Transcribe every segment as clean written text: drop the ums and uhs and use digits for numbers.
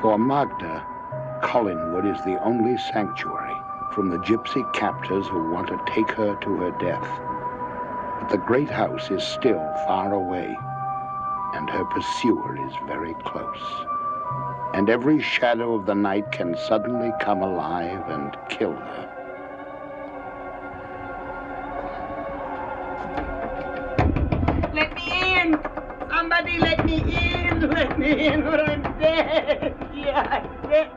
For Magda, Collinwood is the only sanctuary from the gypsy captors who want to take her to her death. But the great house is still far away, and her pursuer is very close. And every shadow of the night can suddenly come alive and kill her. Let me in! Somebody let me in! Let me in or I'm dead! Yeah, I'm dead.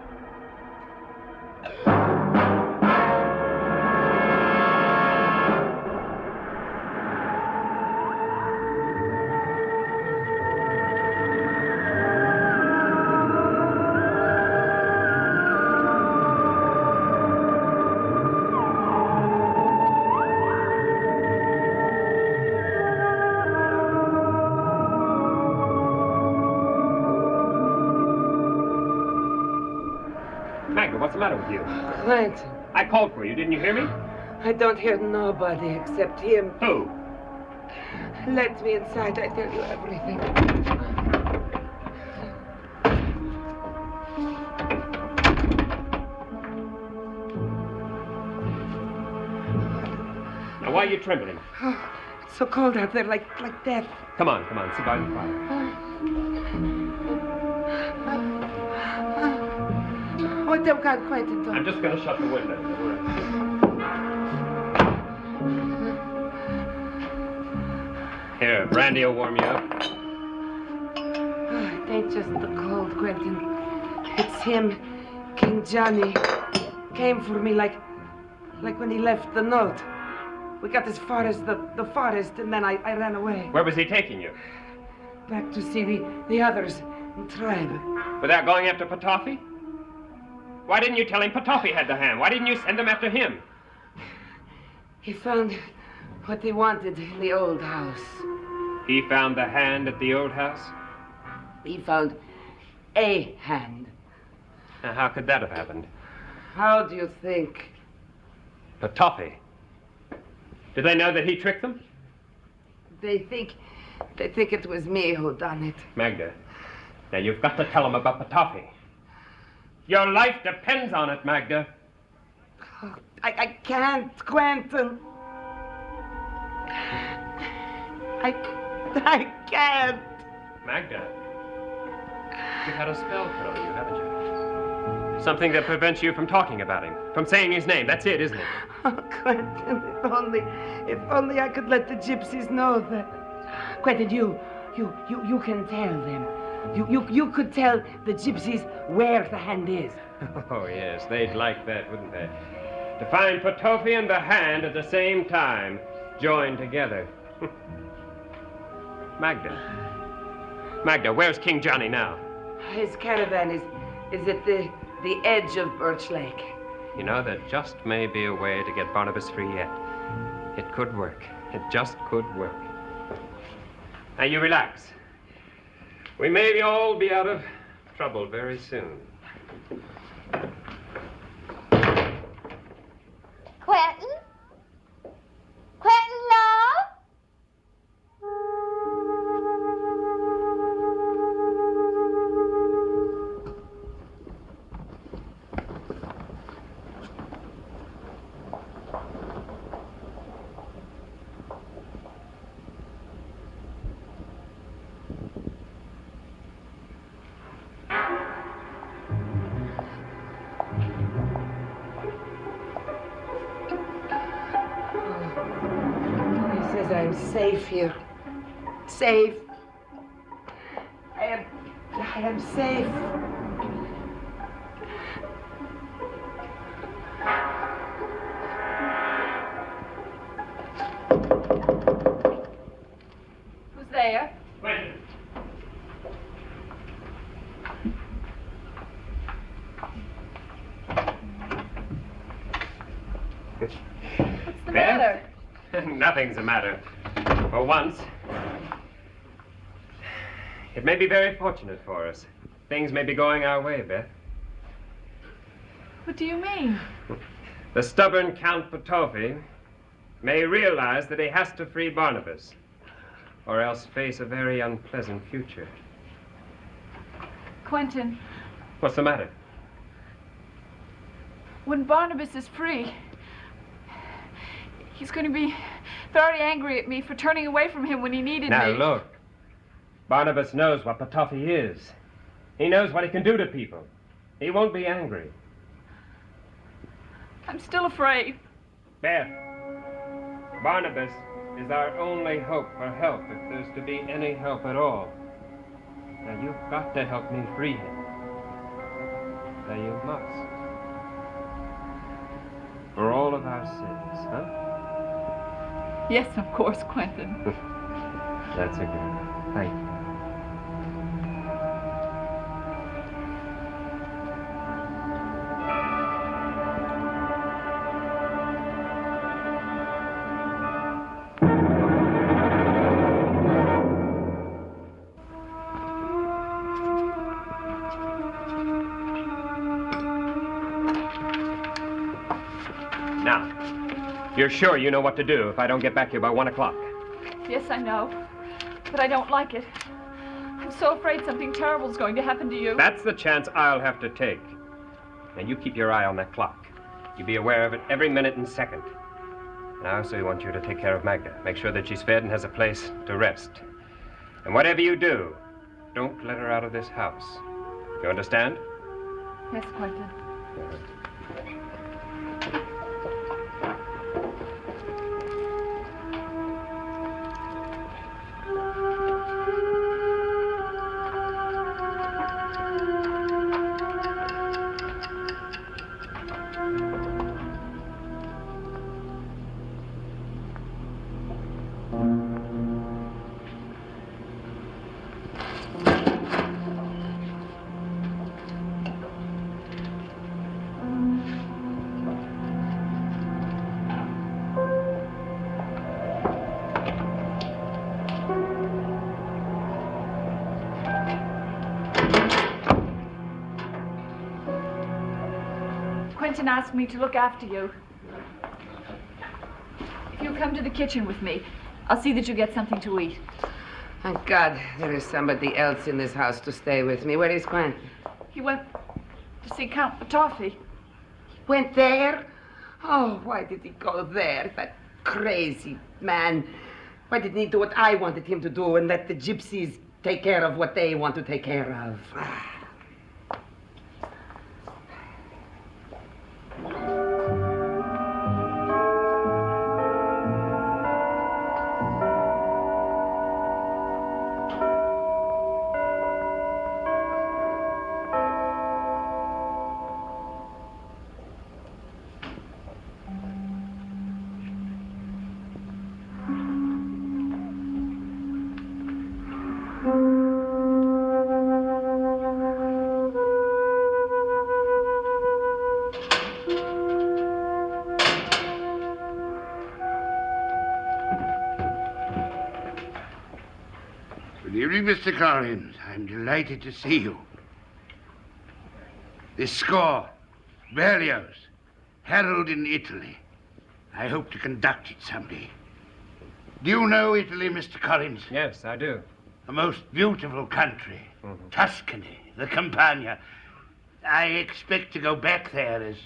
Magda, what's the matter with you? Quentin, I called for you. Didn't you hear me? I don't hear nobody except him. Who? Let me inside. I tell you everything. Now, why are you trembling? Oh, it's so cold out there, like death. Come on, sit by the fire. What have got Quentin done? I'm just going to shut the window. Here, brandy will warm you up. Oh, it ain't just the cold, Quentin. It's him, King Johnny. Came for me like when he left the note. We got as far as the forest, and then I ran away. Where was he taking you? Back to see the others in tribe. Without going after Petofi? Why didn't you tell him Petofi had the ham? Why didn't you send him after him? He found what he wanted in the old house. He found the hand at the old house? He found a hand. Now, how could that have happened? How do you think? Petofi. Did they know that he tricked them? They think it was me who done it. Magda, now you've got to tell them about Petofi. Your life depends on it, Magda. Oh, I can't, Quentin. I can't. Magda, you've had a spell put on you, haven't you? Something that prevents you from talking about him, from saying his name. That's it, isn't it? Oh, Quentin, if only I could let the gypsies know that. Quentin, you can tell them. You could tell the gypsies where the hand is. Oh, yes, they'd like that, wouldn't they? To find Petofi and the hand at the same time, joined together. Magda, where's King Johnny now? His caravan is at the edge of Birch Lake. You know, there just may be a way to get Barnabas free yet. It could work. It just could work. Now, you relax. We may all be out of trouble very soon. Quentin? Quentin, love? I'm safe here. Safe. I am safe. Who's there? Quentin. What's the matter? Nothing's the matter. For once. It may be very fortunate for us. Things may be going our way, Beth. What do you mean? The stubborn Count Petofi may realize that he has to free Barnabas, or else face a very unpleasant future. Quentin, What's the matter? When Barnabas is free, he's going to be very angry at me for turning away from him when he needed me. Now, look. Barnabas knows what Ptolemy is. He knows what he can do to people. He won't be angry. I'm still afraid. Beth, Barnabas is our only hope for help, if there's to be any help at all. Now, you've got to help me free him. Now, you must. For all of our sins, huh? Yes, of course, Quentin. That's a good one. Thank you. You're sure you know what to do if I don't get back here by 1 o'clock? Yes, I know. But I don't like it. I'm so afraid something terrible is going to happen to you. That's the chance I'll have to take. And you keep your eye on that clock. You be aware of it every minute and second. And I also want you to take care of Magda. Make sure that she's fed and has a place to rest. And whatever you do, don't let her out of this house. You understand? Yes, Quentin. Quentin asked me to look after you. If you'll come to the kitchen with me, I'll see that you get something to eat. Thank God there is somebody else in this house to stay with me. Where is Quentin? He went to see Count Ptolemy. Went there? Oh, why did he go there? That crazy man. Why didn't he do what I wanted him to do and let the gypsies take care of what they want to take care of? Good evening, Mr. Collins. I'm delighted to see you. This score, Berlioz, Harold in Italy. I hope to conduct it someday. Do you know Italy, Mr. Collins? Yes, I do. A most beautiful country. Tuscany, the Campagna. I expect to go back there as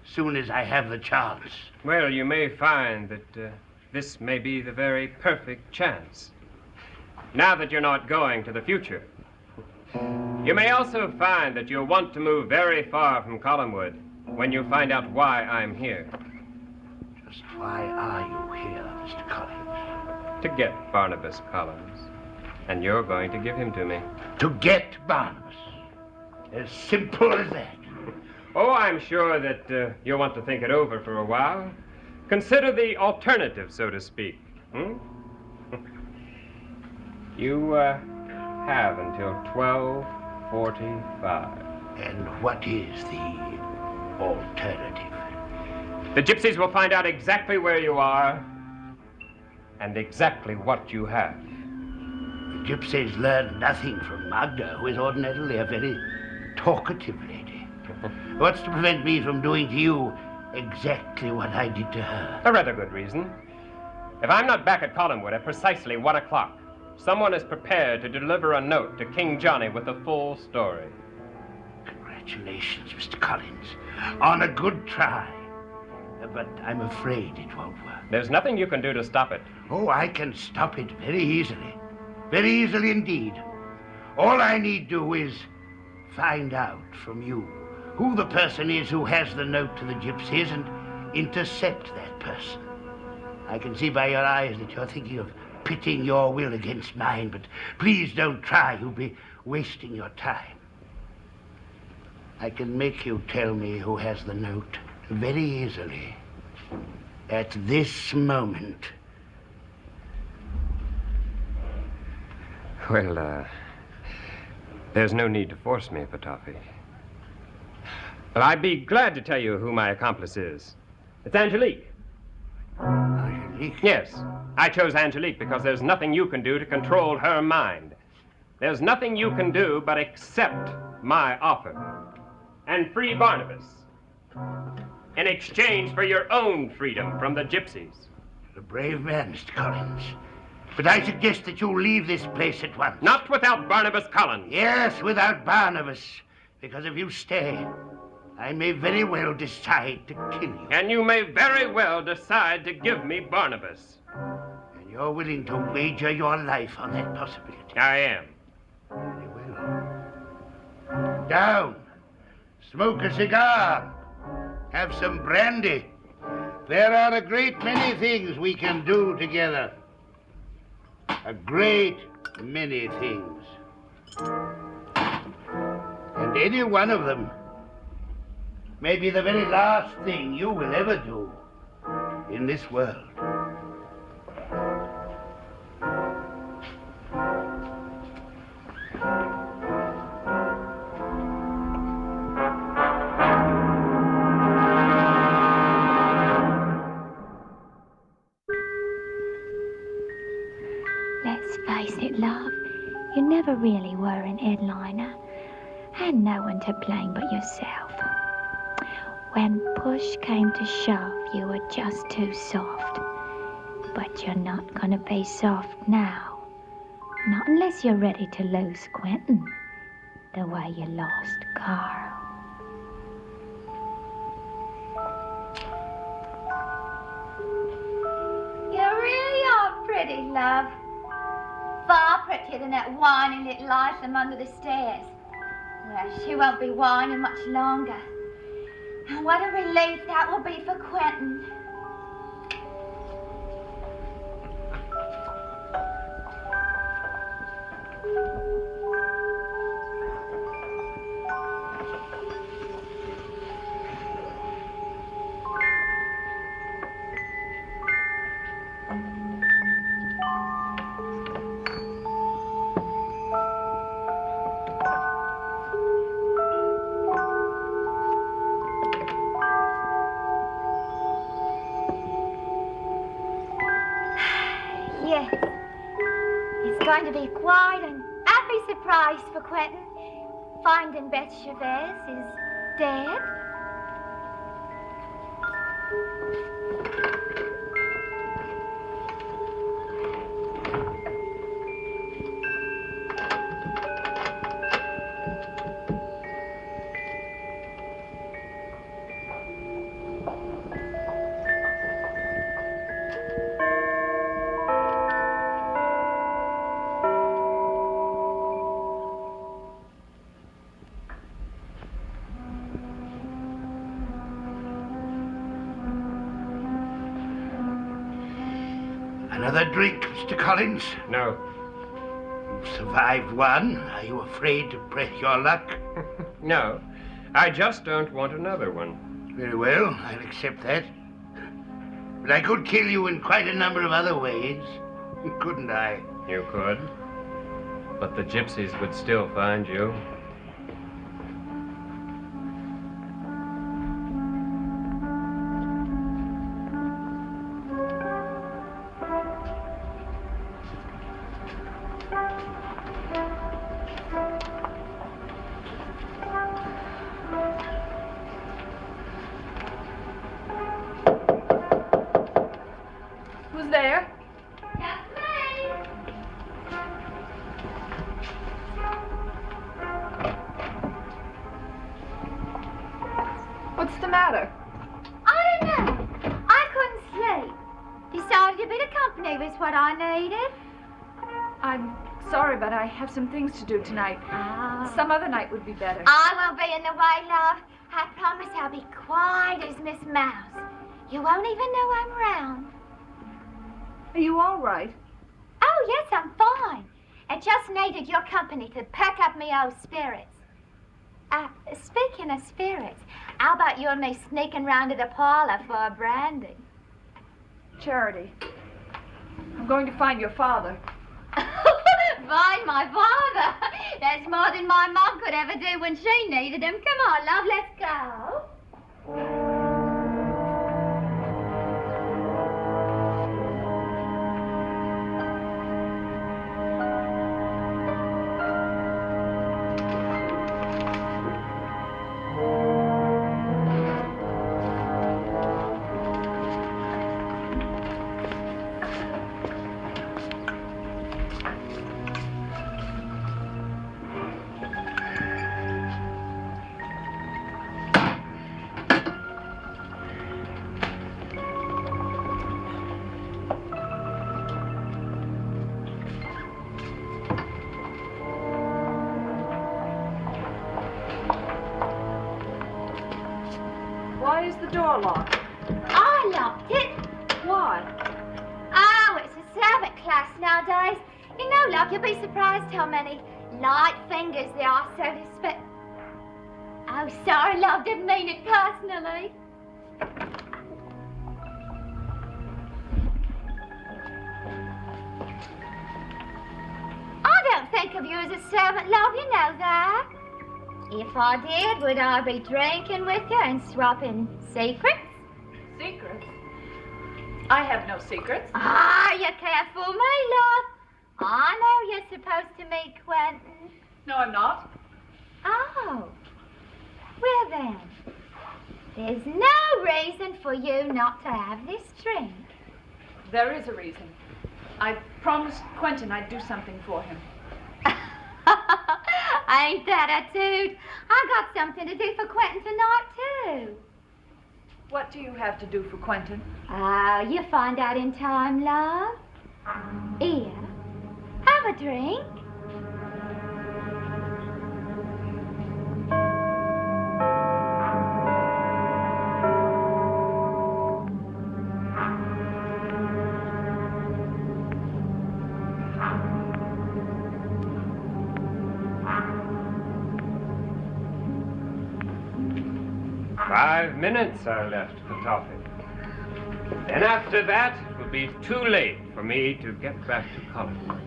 soon as I have the chance. Well, you may find that this may be the very perfect chance. Now that you're not going to the future. You may also find that you'll want to move very far from Collinwood when you find out why I'm here. Just why are you here, Mr. Collins? To get Barnabas Collins. And you're going to give him to me. To get Barnabas. As simple as that. Oh, I'm sure that you'll want to think it over for a while. Consider the alternative, so to speak. You have until 12:45. And what is the alternative? The gypsies will find out exactly where you are and exactly what you have. The gypsies learn nothing from Magda, who is ordinarily a very talkative lady. What's to prevent me from doing to you exactly what I did to her? A rather good reason. If I'm not back at Collinwood at precisely 1 o'clock, someone is prepared to deliver a note to King Johnny with the full story. Congratulations, Mr. Collins, on a good try. But I'm afraid it won't work. There's nothing you can do to stop it. Oh, I can stop it very easily. Very easily indeed. All I need do is find out from you who the person is who has the note to the gypsies and intercept that person. I can see by your eyes that you're thinking of pitting your will against mine, but please don't try. You'll be wasting your time. I can make you tell me who has the note very easily. At this moment. Well, there's no need to force me, Patafi. But I'd be glad to tell you who my accomplice is. It's Angelique. Angelique? Yes, I chose Angelique because there's nothing you can do to control her mind. There's nothing you can do but accept my offer and free Barnabas in exchange for your own freedom from the gypsies. You're a brave man, Mr. Collins. But I suggest that you leave this place at once. Not without Barnabas Collins. Yes, without Barnabas. Because if you stay, I may very well decide to kill you. And you may very well decide to give me Barnabas. And you're willing to wager your life on that possibility. I am. Very well. Down. Smoke a cigar. Have some brandy. There are a great many things we can do together. A great many things. And any one of them may be the very last thing you will ever do in this world. Let's face it, love. You never really were an headliner. And no one to blame but yourself. When push came to shove, you were just too soft. But you're not gonna be soft now. Not unless you're ready to lose Quentin, the way you lost Carl. You really are pretty, love. Far prettier than that whiny little item under the stairs. Well, she won't be whining much longer. And what a relief that will be for Quentin. Yes, it's going to be quite an happy surprise for Quentin, finding Beth Chavez is dead. Another drink, Mr. Collins? No. You've survived one. Are you afraid to press your luck? No. I just don't want another one. Very well, I'll accept that. But I could kill you in quite a number of other ways, couldn't I? You could. But the gypsies would still find you. Who's there? That's me. I'm sorry, but I have some things to do tonight. Oh. Some other night would be better. I won't be in the way, love. I promise I'll be quiet as Miss Mouse. You won't even know I'm around. Are you all right? Oh, yes, I'm fine. I just needed your company to pack up me old spirits. Speaking of spirits, how about you and me sneaking round to the parlor for a brandy? Charity, I'm going to find your father. Find my father? That's more than my mom could ever do when she needed him. Come on, love, let's go. Why is the door locked? I locked it. Why? Oh, it's a servant class nowadays. You know, love, you'll be surprised how many light fingers there are, so to speak. Oh, sorry, love, didn't mean it personally. I don't think of you as a servant, love, you know that. If I did, would I be drinking with you and swapping secrets? Secrets? I have no secrets. Ah, you can't fool me, love. I know you're supposed to meet Quentin. No, I'm not. Oh. Well then, there's no reason for you not to have this drink. There is a reason. I promised Quentin I'd do something for him. Ain't that a toot? I got something to do for Quentin tonight, too. What do you have to do for Quentin? Oh, you'll find out in time, love. Here, have a drink. "5 minutes are left for topping. Then after that, it will be too late for me to get back to Colin.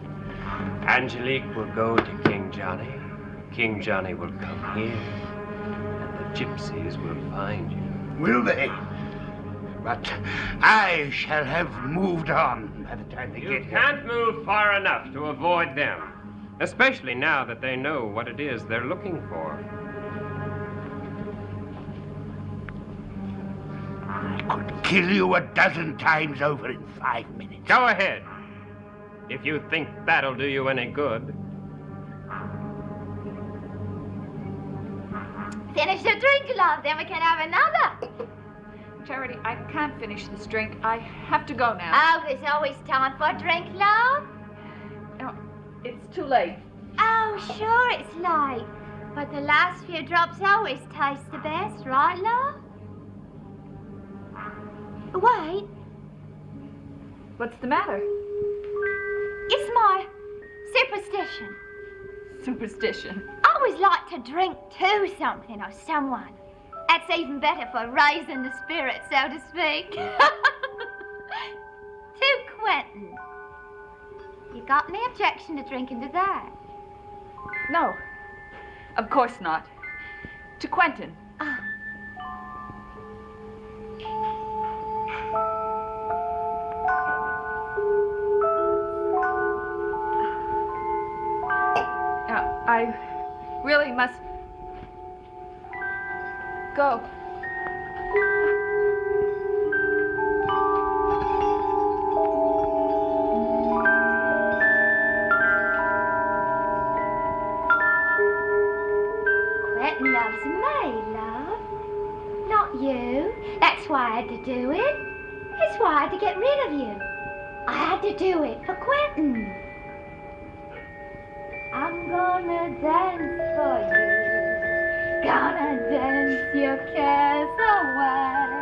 Angelique will go to King Johnny. King Johnny will come here, and the gypsies will find you." Will they? But I shall have moved on by the time they You get here. can't move far enough to avoid them, especially now that they know what it is they're looking for. I could kill you a dozen times over in 5 minutes. Go ahead, if you think that'll do you any good. Finish your drink, love, then we can have another. Charity, I can't finish this drink. I have to go now. Oh, there's always time for a drink, love. No, it's too late. Oh, sure, it's late. But the last few drops always taste the best, right, love? Wait, What's the matter? it's my superstition. Superstition. I always like to drink to something or someone. That's even better for raising the spirit, so to speak. To Quentin. You got any objection to drinking to that? No, of course not. To Quentin. Ah. Now, I really must go. Quentin loves me, love. Not you. That's why I had to do it. That's why I had to get rid of you. I had to do it for Quentin. gonna dance for you. Gonna dance your cares away.